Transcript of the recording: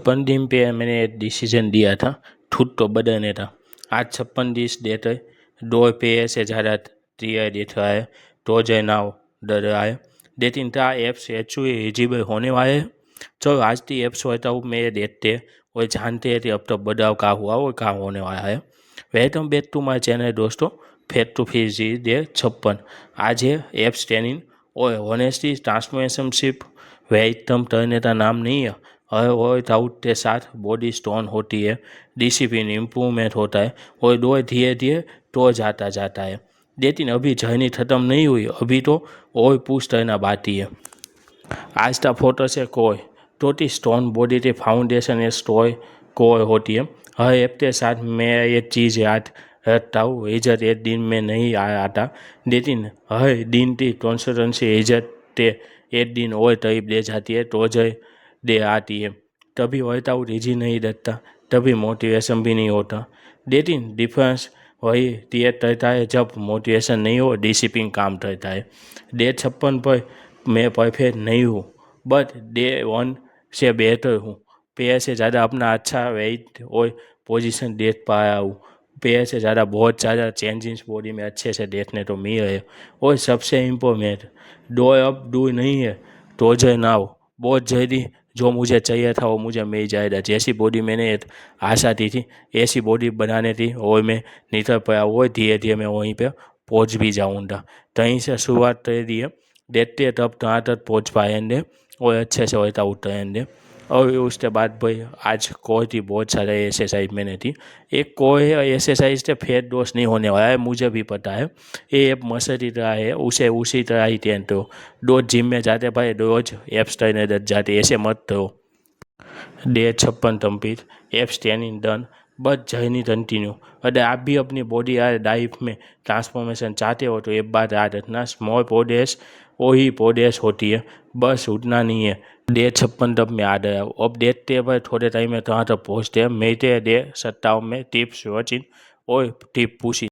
56 दिन पे मैंने डिसीजन दिया था, ठूट तो बदलने था। आज 56 दिस डेट है, 2 पे से ज़्यादा त्रिया डेट है, तो जय नाव डर रहा है। डेटिंग था ऐप्स एक्चुअली एलिजिबल होने वाले हैं। चलो आज की ऐप्स होता हूँ मेरे देखते और जानते हैं अब तक बदलाव क्या हुआ और क्या होने वाला है। Welcome back to my channel दोस्तों, फेट टू फीस जी डे 56। आज है एप्स ट्रेनिंग और होनेस्टली ट्रांसफॉर्मेशनशिप वे एकदम तरने का नाम नहीं है। और आउट के साथ बॉडी स्ट्रॉन्ग होती है, डिसिप्लिन इम्प्रूवमेंट होता है और दो धीरे धीरे तो जाता जाता है। लेकिन अभी जर्नी ख़त्म नहीं हुई, अभी तो और पुश करना बाकी है। आज का फोटो से कोई टोटी स्टोन बॉडी के फाउंडेशन है स्टोर कोई होती है। हर ऐप के साथ मैं ये चीज़ याद रखता हूँ, इज्जत एक दिन में नहीं आता, लेकिन हर दिन की कंसिस्टेंसी इज्जत के एक दिन और करीब ले जाती है, तो जय दे आती है। तभी वर्कआउट इजी नहीं रहता, तभी मोटिवेशन भी नहीं होता। लेकिन डिफरेंस वही क्रिएट करता है जब मोटिवेशन नहीं हो, डिसिप्लिन काम करता है। डे 56 पर मैं परफेक्ट नहीं हूँ, बट डे 1 से बेहतर हूँ। पेयर से ज़्यादा अपना अच्छा वेट और पोजीशन देख पाया हूँ। पेयर से ज़्यादा बहुत ज़्यादा चेंजेस बॉडी में अच्छे से देखने को मिल रहे। और सबसे इम्पोर्टेंट, डो अब डू नहीं है तो जो नाउ बहुत जल्दी जो मुझे चाहिए था वो मुझे मिल जाएगा। जैसी बॉडी मैंने आशा दी थी ऐसी बॉडी बनाने थी और मैं निकल पाया, वो धीरे धीरे मैं वहीं पे पहुंच भी जाऊँगा। कहीं से शुरुआत कर दी है, देखते तब कहाँ तक पहुँच पाएंगे और अच्छे से होता उतरेंगे। और उसके बाद भाई आज कोई थी बहुत सारे एक्सरसाइज मैंने थी। एक कोई एक्सरसाइज से फेट लॉस नहीं होने वाला है, मुझे भी पता है। ये ऐप मसर की तरह है, उसे उसी तरह ही ट्रेन करो। रोज जिम में जाते भाई रोज एप्स ट्रेनर जाते, ऐसे मत करो। Day 56 complete, apps training done, bus journey continue. अगर आप भी अपनी बॉडी या लाइफ में ट्रांसफॉर्मेशन चाहते हो तो एक बात याद रखना, स्मॉल प्रोग्रेस वही प्रोग्रेस होती है, बस उठना नहीं है। डे 56 तब में आ गया, अब देखते हैं भाई थोड़े टाइम में कहाँ तक पहुँचते हैं। मिलते हैं डे 57 में टिप्स वॉचिंग और टिप पूछी।